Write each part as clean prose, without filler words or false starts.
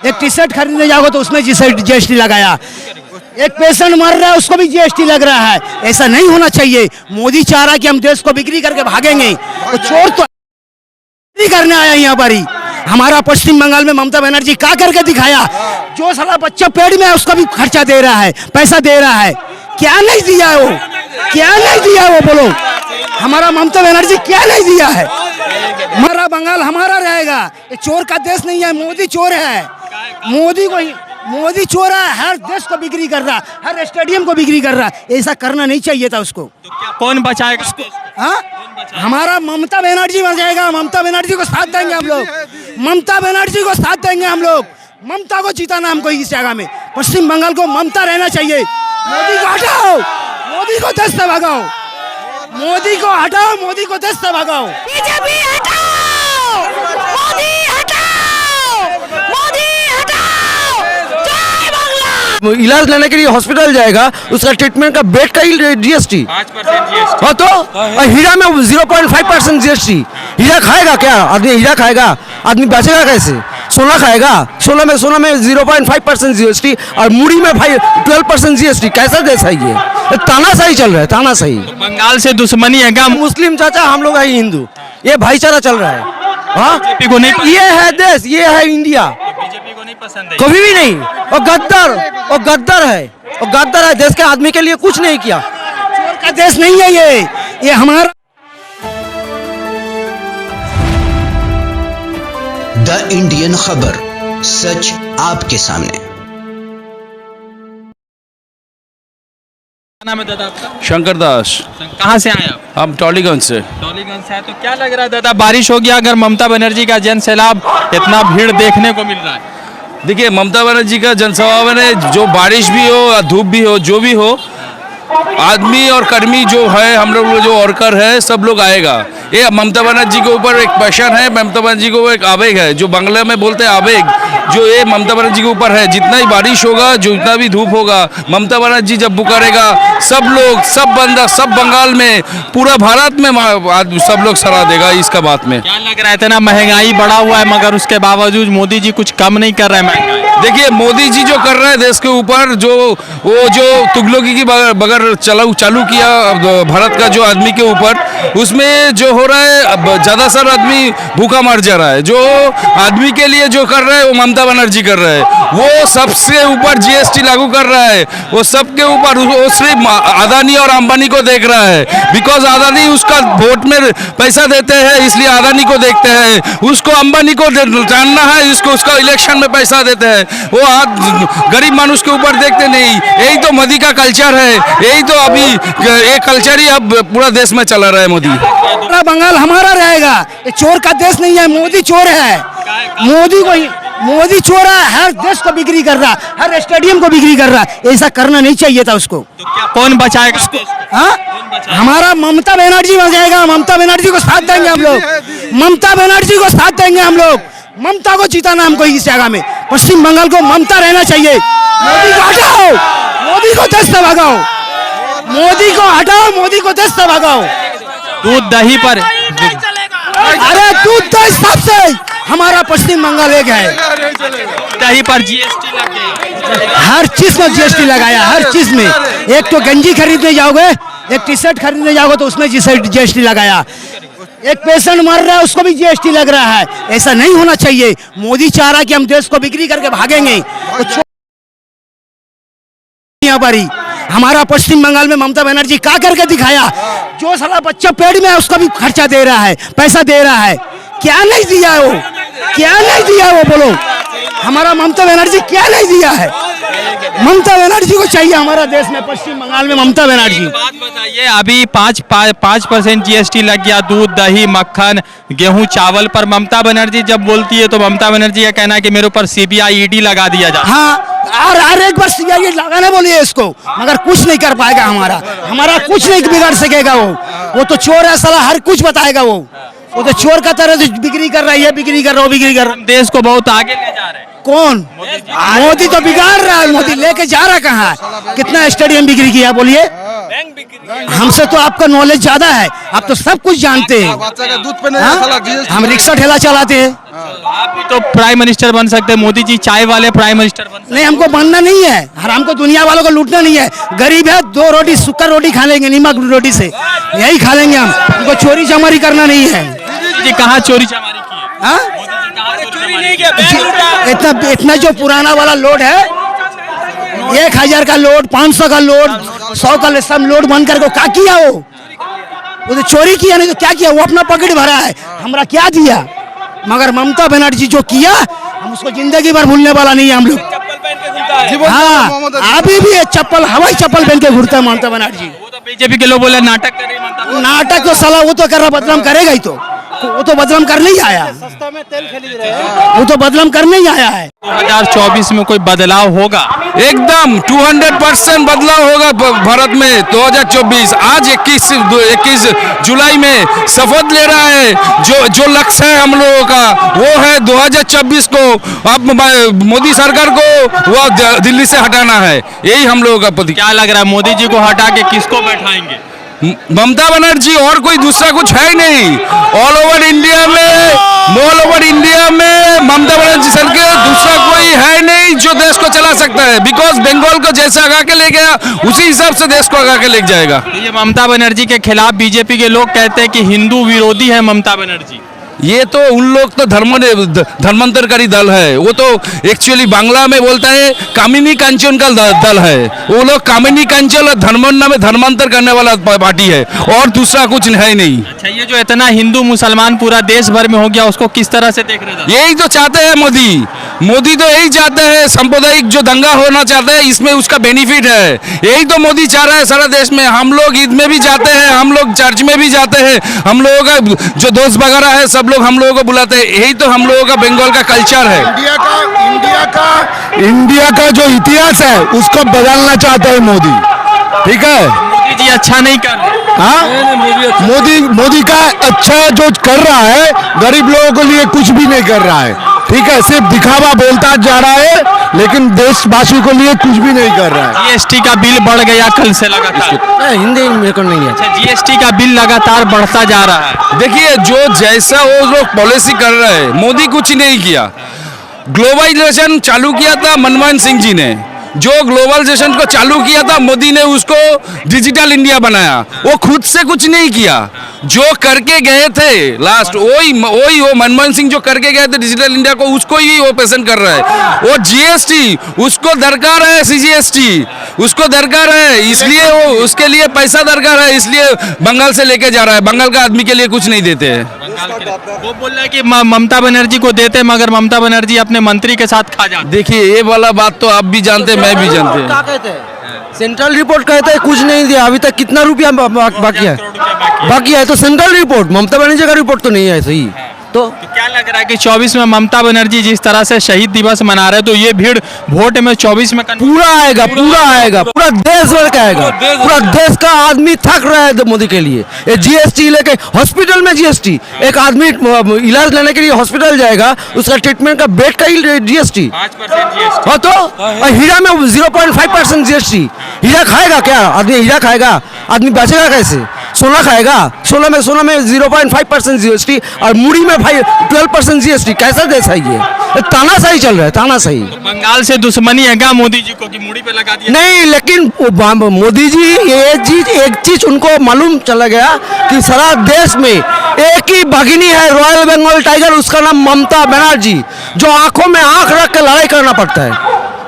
एक T shirt खरीदने जाओगे तो उसमें जीएसटी लगाया, एक पेशेंट मर रहा है उसको भी जीएसटी लग रहा है। ऐसा नहीं होना चाहिए। मोदी चाह रहा है कि हम देश को बिक्री करके भागेंगे, तो चोर तो बिक्री करने आया यहाँ पर ही। हमारा पश्चिम बंगाल में ममता बनर्जी क्या करके दिखाया? जो साला बच्चा पेड़ में है उसका भी खर्चा दे रहा है, पैसा दे रहा है। क्या नहीं दिया वो, क्या नहीं दिया वो बोलो? हमारा ममता बनर्जी क्या नहीं दिया है? हमारा बंगाल हमारा रहेगा। ये चोर का देश नहीं है, मोदी चोर है। मोदी चोर है, हर देश को बिक्री कर रहा, हर स्टेडियम को बिक्री कर रहा। ऐसा करना नहीं चाहिए था उसको। तो क्या कौन बचाएगा उसको? हाँ, हमारा ममता बनर्जी बचाएगा। ममता बनर्जी को साथ देंगे हम लोग, ममता बनर्जी को साथ देंगे हम लोग। ममता को जीताना हमको इस जगह में। पश्चिम बंगाल को ममता रहना चाहिए। मोदी को हटाओ, मोदी को देश से भगाओ, मोदी को हटाओ, मोदी को देश से भगाओ। बीजेपी हटाओ, मोदी हटाओ, मोदी हटाओ, जय बांग्ला। इलाज लेने के लिए हॉस्पिटल जाएगा, उसका ट्रीटमेंट का बेड का ही जीएसटी 5% जीएसटी। हाँ, तो हीरा में 0.5% जीएसटी। हीरा खाएगा क्या आदमी? हीरा खाएगा आदमी, बचेगा कैसे? सोना खाएगा, सोना में 0.5% जीएसटी और मूड़ी में 12% जीएसटी। कैसा देश है ये? तानाशाही चल रहा है, तानाशाही। तो बंगाल से दुश्मनी है क्या? मुस्लिम चाचा, हम लोग है हिंदू, ये भाईचारा चल रहा है। हाँ, बीजेपी को नहीं, ये है देश, ये है इंडिया। बीजेपी को नहीं पसंद है कभी भी नहीं। और गद्दार है, और गद्दार है, देश के आदमी के लिए कुछ नहीं किया। चोर का देश नहीं है ये हमारा। द इंडियन खबर, सच आपके सामने। क्या नाम है दादा आपका? शंकर दास। कहाँ से आए आप? हम टॉलीगंज से। टॉलीगंज से आए। तो क्या लग रहा है दादा, बारिश हो गया अगर ममता बनर्जी का जन सैलाब, इतना भीड़ देखने को मिल रहा है? देखिए, ममता बनर्जी का जनसभा में जो बारिश भी हो या धूप भी हो, जो भी हो, आदमी और कर्मी जो है, हम लोग जो वर्कर है, सब लोग आएगा। ये ममता बनर्जी के ऊपर एक पैशन है, ममता बनर्जी को एक आवेग है, जो बांग्ला में बोलते हैं आवेग, जो ये ममता बनर्जी के ऊपर है। जितना ही बारिश होगा, जितना भी धूप होगा, ममता बनर्जी जब पुकारेगा, सब लोग, सब बंदा, सब बंगाल में, पूरा भारत में सब लोग सराह देगा इसका बात में। क्या लग रहा है? इतना महंगाई बढ़ा हुआ है मगर उसके बावजूद मोदी जी कुछ कम नहीं कर रहे हैं महंगाई। देखिए, मोदी जी जो कर रहे हैं देश के ऊपर, जो तुगलकी की बगर चालू किया भारत का जो आदमी के ऊपर, उसमें जो हो रहा है, ज़्यादातर आदमी भूखा मर जा रहा है। जो आदमी के लिए जो कर रहा है वो ममता बनर्जी कर रहा है। वो सबसे ऊपर जीएसटी लागू कर रहा है, वो सबके ऊपर, वो सिर्फ अदानी और अंबानी को देख रहा है। बिकॉज अदानी उसका वोट में पैसा देते हैं, इसलिए अदानी को देखते हैं। उसको अंबानी को जानना है, इसको उसका इलेक्शन में पैसा देते हैं। वो गरीब मानुष के ऊपर देखते नहीं। यही तो मोदी का कल्चर है, यही तो अभी एक कल्चर ही अब पूरा देश में चला रहा है मोदी। हमारा बंगाल हमारा रहेगा। ये चोर का देश नहीं है, मोदी चोर है। मोदी चोर है, हर देश को बिक्री कर रहा, हर स्टेडियम को बिक्री कर रहा। ऐसा करना नहीं चाहिए था उसको। तो क्या कौन बचाएगा उसको? हाँ, हमारा ममता बनर्जी बचाएगा। ममता बनर्जी को साथ देंगे हम लोग, ममता बनर्जी को साथ देंगे हम लोग। ममता को जीताना हमको इस जगह में। पश्चिम बंगाल को ममता रहना चाहिए। मोदी को हटाओ, मोदी को देश से भगाओ, मोदी को हटाओ, मोदी को देश से भगाओ। दूध दही पर, अरे दूध दही सबसे हमारा पश्चिम बंगाल एक है। दही पर जीएसटी लग गई, हर चीज में जीएसटी लगाया, हर चीज में। एक तो गंजी खरीदने जाओगे, एक टी शर्ट खरीदने जाओगे तो उसमें जीएसटी लगाया, एक पेशेंट मर रहा है उसको भी जीएसटी लग रहा है। ऐसा नहीं होना चाहिए। मोदी चाह रहा है कि हम देश को बिक्री करके भागेंगे, तो यहाँ पर ही। हमारा पश्चिम बंगाल में ममता बनर्जी क्या करके दिखाया? जो साला बच्चा पेड़ में है उसका भी खर्चा दे रहा है, पैसा दे रहा है। क्या नहीं दिया वो, क्या नहीं दिया वो बोलो? हमारा ममता बनर्जी क्या नहीं दिया है? ममता बनर्जी को चाहिए हमारा देश में, पश्चिम बंगाल में ममता बनर्जी। बात बताइए, अभी 5% जीएसटी लग गया दूध दही मक्खन गेहूं चावल पर। ममता बनर्जी जब बोलती है तो ममता बनर्जी का कहना है कि मेरे ऊपर सीबीआई ईडी लगा दिया जाए। हाँ, और एक बार सीबीआई लगाने बोलिए इसको, मगर कुछ नहीं कर पाएगा। हमारा कुछ नहीं बिगाड़ सकेगा वो तो चोर है साला, हर कुछ बताएगा वो तो चोर का तरह बिक्री कर रहा है, ये बिक्री कर रहा है, वो बिक्री कर रहा है। देश को बहुत आगे ले जा रहे हैं। कौन? मोदी तो बिगाड़ रहा है। मोदी लेके जा रहा कहाँ है? कितना स्टेडियम बिक्री किया बोलिए? हमसे तो आपका नॉलेज ज्यादा है, आप तो सब कुछ जानते हैं। दूध पे नहीं, हम रिक्शा ठेला चलाते हैं, आप भी तो प्राइम मिनिस्टर बन सकते हैं, मोदी जी चाय वाले प्राइम मिनिस्टर बन सकते नहीं, हमको बनना नहीं है, हमको दुनिया वालों को लूटना नहीं है। गरीब है, 2 रोटी सूखा रोटी खा लेंगे, नीमक रोटी से यही खा लेंगे हम, हमको चोरी चमारी करना नहीं है। हैं। जी कहाँ चोरी चमारी की है? हाँ? चोरी नहीं किया, इतना जो पुराना वाला लोड है, 1000 का लोड, 500 का लोड, 100 का सब लोड बन करके क्या किया वो तो चोरी किया, नहीं तो क्या किया? वो अपना पॉकेट भरा है, हमरा क्या दिया? मगर ममता बनर्जी जो किया, हम उसको जिंदगी भर भूलने वाला नहीं है हम लोग। हाँ, अभी भी ये चप्पल, हवाई चप्पल पहन के घूरता है ममता बनर्जी। वो तो बीजेपी के लोग बोले नाटक कर रही है ममता। नाटक तो साला वो तो कर रहा, बदनाम करेगा ही, तो वो तो बदनाम करने ही आया, वो तो बदनाम करने ही आया है। 2024 में कोई बदलाव होगा? एकदम 200% बदलाव होगा भारत में 2024। आज 21 जुलाई में शपथ ले रहा है। जो लक्ष्य है हम लोगों का वो है 2024 को अब मोदी सरकार को वो दिल्ली से हटाना है, यही हम लोगों का प्रतिज्ञा। क्या लग रहा है मोदी जी को हटा के किसको बैठाएंगे? ममता बनर्जी, और कोई दूसरा कुछ है ही नहीं। ऑल ओवर इंडिया में ममता बनर्जी सर के दूसरा कोई है नहीं जो देश को चला सकता है। बिकॉज बंगाल को जैसे आगा के ले गया उसी हिसाब से देश को आगा के ले जाएगा। ये ममता बनर्जी के खिलाफ बीजेपी के लोग कहते हैं कि हिंदू विरोधी है ममता बनर्जी। ये तो उन लोग तो धर्मांतरकारी दल है। वो तो एक्चुअली बांग्ला में बोलता है कामिनी कांचन का दल है। वो लोग कामिनी कांचन और धर्मन्ना में धर्मांतर करने वाला पार्टी है, और दूसरा कुछ है नहीं। अच्छा, ये जो इतना हिंदू मुसलमान पूरा देश भर में हो गया, उसको किस तरह से देख रहे हैं? यही तो चाहते हैं मोदी तो यही चाहते हैं, सांप्रदायिक जो दंगा होना चाहते हैं, इसमें उसका बेनिफिट है। यही तो मोदी चाह रहा है सारा देश में। हम लोग ईद में भी जाते हैं, हम लोग चर्च में भी जाते हैं, हम लोगों का जो दोस्त वगैरह है सब लोग हम लोगों को बुलाते हैं। यही तो हम लोगों का बंगाल का कल्चर है। इंडिया का जो इतिहास है उसको बदलना चाहते हैं मोदी। ठीक है, मोदी जी अच्छा नहीं कर रहे। हाँ, मोदी का अच्छा जो कर रहा है गरीब लोगों के लिए कुछ भी नहीं कर रहा है। ठीक है, सिर्फ दिखावा बोलता जा रहा है, लेकिन देशवासियों के लिए कुछ भी नहीं कर रहा है। जीएसटी का बिल बढ़ गया कल से लगातार। हिंदी मेरे को नहीं है। अच्छा, जीएसटी का बिल लगातार बढ़ता जा रहा है। देखिए, जो जैसा वो लोग पॉलिसी कर रहे हैं, मोदी कुछ नहीं किया। ग्लोबलाइजेशन चालू किया था मनमोहन सिंह जी ने। जो ग्लोबलाइजेशन को चालू किया था मोदी ने, उसको डिजिटल इंडिया बनाया। वो खुद से कुछ नहीं किया, जो करके गए थे लास्ट वही वो मनमोहन सिंह जो करके गए थे डिजिटल इंडिया को, उसको ही वो पेशेंट कर रहा है। वो जीएसटी उसको दरकार है, सीजीएसटी उसको दरकार है, इसलिए वो उसके लिए पैसा दरकार है, इसलिए बंगाल से लेके जा रहा है। बंगाल का आदमी के लिए कुछ नहीं देते हैं। वो बोल रहा है कि ममता बनर्जी को देते, मगर ममता बनर्जी अपने मंत्री के साथ खा जाते। देखिए, ये वाला बात तो आप भी जानते हैं, मैं भी जानते हैं। क्या कहते हैं? सेंट्रल रिपोर्ट कहते हैं कुछ नहीं दिया अभी तक। कितना रुपया बाकी है तो सेंट्रल रिपोर्ट, ममता बनर्जी का रिपोर्ट तो नहीं है सही। तो क्या लग रहा है कि 24 में ममता बनर्जी जिस तरह से शहीद दिवस मना रहे, तो ये भीड़ वोट में 24 में पूरा आएगा, पूरा देश भर का आएगा। पूरा देश का आदमी थक रहा है मोदी के लिए। ये जीएसटी लेके हॉस्पिटल में जीएसटी, एक आदमी इलाज लेने के लिए हॉस्पिटल जाएगा, उसका ट्रीटमेंट का बेड का ही जीएसटी। 5% जीएसटी। हाँ, तो हीरा में 0.5% जीएसटी। हीरा खाएगा क्या आदमी? हीरा खाएगा आदमी, बचेगा कैसे? सोना खाएगा, सोना में 0.5% जीएसटी, और मुड़ी में भाई 12% जीएसटी। कैसा देश है ये? तानाशाही चल रहा है, तानाशाही। बंगाल से दुश्मनी है क्या मोदी जी को कि मुड़ी पे लगा दिया? नहीं, लेकिन मोदी जी एक चीज उनको मालूम चला गया कि सारा देश में एक ही भगिनी है रॉयल बंगाल टाइगर, उसका नाम ममता बनर्जी, जो आंखों में आंख रख के लड़ाई करना पड़ता है।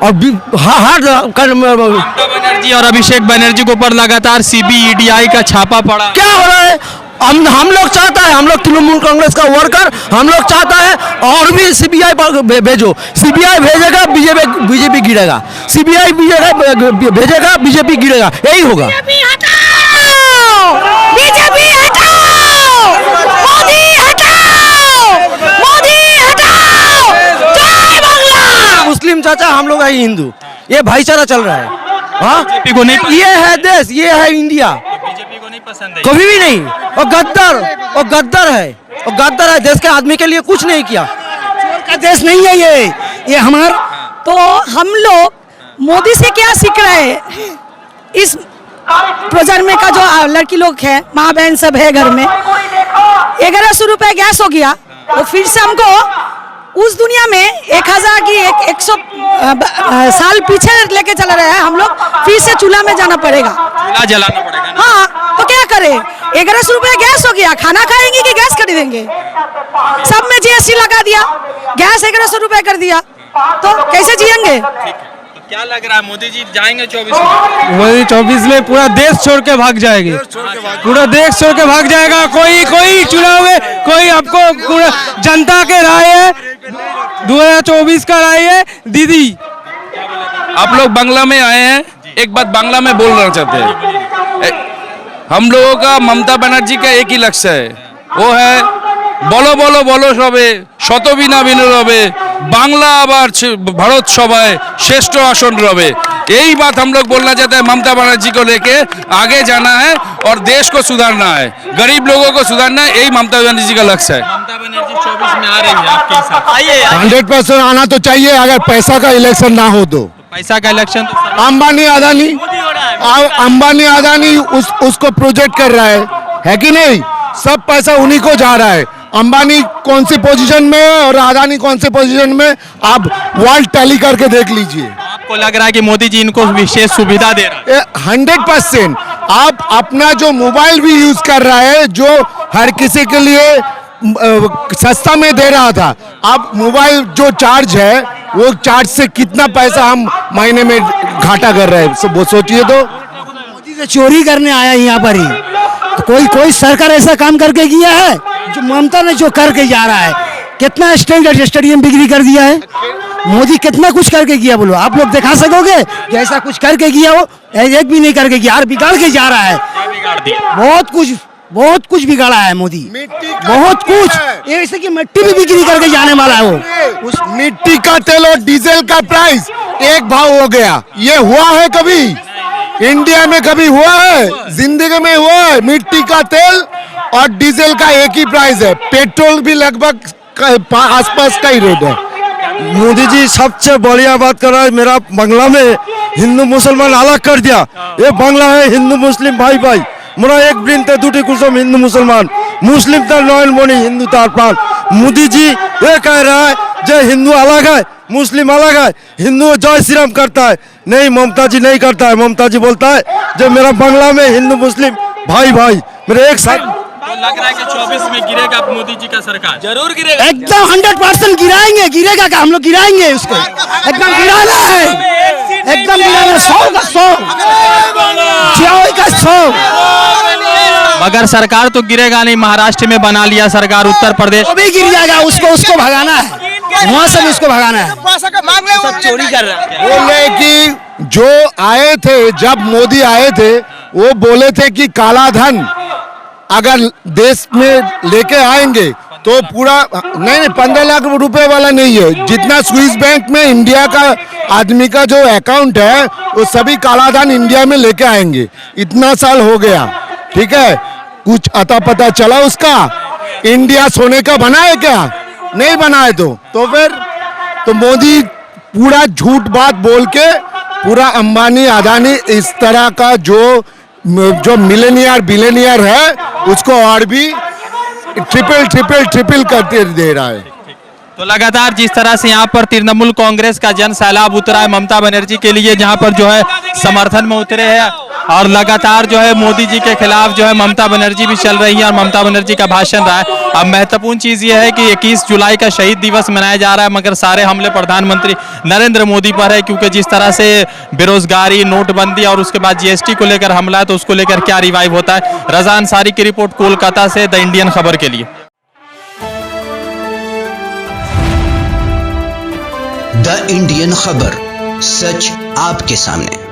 और ममता बनर्जी और अभिषेक बनर्जी के ऊपर लगातार सीबीआई का छापा पड़ा। क्या हो रहा है? हम लोग चाहता है, हम लोग तृणमूल कांग्रेस का वर्कर, हम लोग चाहता है और भी सीबीआई भेजो। सीबीआई भेजेगा, बीजेपी गिरेगा। सीबीआई भेजेगा, बीजेपी गिरेगा। यही होगा। बीजेपी हटाओ, बीजेपी हटाओ, मोदी हटाओ, मोदी हटाओ, जय बांग्ला। मुस्लिम चाचा, हम लोग है हिंदू, ये भाईचारा चल रहा है। हाँ, बीजेपी को नहीं, ये है देश, ये है इंडिया। बीजेपी को नहीं पसंद है। कभी भी नहीं। और गद्दार है, देश के आदमी के लिए कुछ नहीं किया। चोर का देश नहीं है ये हमारा। तो हम लोग मोदी से क्या सीख रहे हैं? इस प्रजन्म का जो लड़की लोग है, माँ बहन सब है घर में, 1100 रुपए गैस हो गया, तो फिर से हमको उस दुनिया में 1000 की 100 साल पीछे लेके चला रहा है हम लोग, फिर से चूल्हा में जाना पड़ेगा। चूल्हा जलाना पड़ेगा ना। हाँ, तो क्या करें? 1100 रुपये गैस हो गया, खाना खाएंगे कि गैस खरीदेंगे? सब में जीएसटी लगा दिया, गैस 1100 रुपये कर दिया, तो कैसे जिएंगे? तो क्या लग रहा है मोदी जी जाएंगे 24 में? मोदी 24 में पूरा देश छोड़ के भाग जाएंगे, पूरा देश छोड़ के भाग जाएगा। कोई चुनाव में कोई आपको पूरा जनता के राय है, 2024 का राय है। दीदी आप लोग बांग्ला में आए हैं, एक बात बांग्ला में बोलना चाहते हैं। हम लोगों का ममता बनर्जी का एक ही लक्ष्य है, वो है বলো বলো বলো সবে শতবিনা বিনয় রবে বাংলা আবার ভারত সভায় শ্রেষ্ঠ আসন রবে। यही बात हम लोग बोलना चाहते हैं। ममता बनर्जी को लेके आगे जाना है और देश को सुधारना है, गरीब लोगों को सुधारना है, यही ममता बनर्जी का लक्ष्य है। ममता बनर्जी 24 में आ रही है आपके हिसाब से? आइए 100% आना तो चाहिए, अगर पैसा का इलेक्शन ना हो तो। पैसा का इलेक्शन तो अंबानी अदानी उसको प्रोजेक्ट कर रहा है कि नहीं? सब पैसा उन्हीं को जा रहा है। अंबानी कौन सी पोजीशन में है और अदानी कौन सी पोजीशन में, आप वर्ल्ड टैली करके देख लीजिए। आपको लग रहा है कि मोदी जी इनको विशेष सुविधा दे रहा है? 100%। आप अपना जो मोबाइल भी यूज कर रहा है, जो हर किसी के लिए सस्ता में दे रहा था, अब मोबाइल जो चार्ज है वो चार्ज से कितना पैसा हम महीने में घाटा कर रहे हैं, वो सोचिए तो। मोदी से चोरी करने आया यहाँ पर ही, तो कोई सरकार ऐसा काम करके किया है जो ममता ने जो करके जा रहा है? कितना स्टेडियम बिक्री कर दिया है मोदी, कितना कुछ करके किया बोलो? आप लोग दिखा सकोगे कि ऐसा कुछ करके किया हो? एक भी नहीं करके किया, और बिगाड़ के जा रहा है। बहुत कुछ बिगाड़ा है मोदी, बहुत कुछ। ऐसे कि मिट्टी भी बिक्री करके जाने वाला है वो। उस मिट्टी का तेल और डीजल का प्राइस एक भाव हो गया, ये हुआ है कभी इंडिया में? कभी हुआ है? जिंदगी में हुआ है? मिट्टी का तेल और डीजल का एक ही प्राइस है, पेट्रोल भी लगभग आसपास का ही रेट है। मोदी जी सबसे बढ़िया बात कर रहा है, मेरा बांग्ला में हिंदू मुसलमान अलग कर दिया। ये बांग्ला है हिंदू मुस्लिम भाई भाई, मोरा एक बृंते दुटी कुसुम हिंदू मुसलमान, मुस्लिम तार नयन मणि हिंदू तार प्राण। मोदी जी ये कह रहा है जो हिंदू अलग है मुस्लिम अलग है, हिंदू जय श्री राम करता है, नहीं ममता जी नहीं करता है। ममता जी बोलता है जो मेरा बांग्ला में हिंदू मुस्लिम भाई भाई मेरे एक साथ। तो लग रहा है कि 24 में गिरेगा मोदी जी का सरकार? जरूर गिरेगा, एकदम 100% गिराएंगे। गिरेगा क्या? हम लोग गिराएंगे उसको, एकदम गिराना है, एकदम गिराना। 100 का 100, 100 का 100। मगर सरकार तो गिरेगा नहीं, महाराष्ट्र में बना लिया सरकार, उत्तर प्रदेश वो भी गिर जाएगा, उसको भगाना है, वहां से भी उसको भगाना है। सब चोरी कर रहा है। बोले कि जो आए थे, जब मोदी आए थे वो बोले थे कि काला धन अगर देश में लेके आएंगे तो पूरा नहीं 15 लाख रुपए वाला नहीं है, जितना स्विस बैंक में इंडिया का आदमी का जो अकाउंट है वो सभी काला धन इंडिया में लेके आएंगे। इतना साल हो गया, ठीक है, कुछ अता पता चला उसका? इंडिया सोने का बना है क्या? नहीं बना है। तो फिर तो मोदी पूरा झूठ बात बोल के पूरा अंबानी अदानी इस तरह का जो मिलेनियर बिलेनियर है उसको और भी ट्रिपल करते दे रहा है। तो लगातार जिस तरह से यहाँ पर तृणमूल कांग्रेस का जन सैलाब उतरा है ममता बनर्जी के लिए, जहाँ पर जो है समर्थन में उतरे हैं, और लगातार जो है मोदी जी के खिलाफ जो है ममता बनर्जी भी चल रही है और ममता बनर्जी का भाषण रहा है। अब महत्वपूर्ण चीज ये है कि 21 जुलाई का शहीद दिवस मनाया जा रहा है, मगर सारे हमले प्रधानमंत्री नरेंद्र मोदी पर है, क्योंकि जिस तरह से बेरोजगारी, नोटबंदी और उसके बाद जीएसटी को लेकर हमला है, तो उसको लेकर क्या रिवाइव होता है। रजा अंसारी की रिपोर्ट कोलकाता से द इंडियन खबर के लिए। द इंडियन खबर, सच आपके सामने।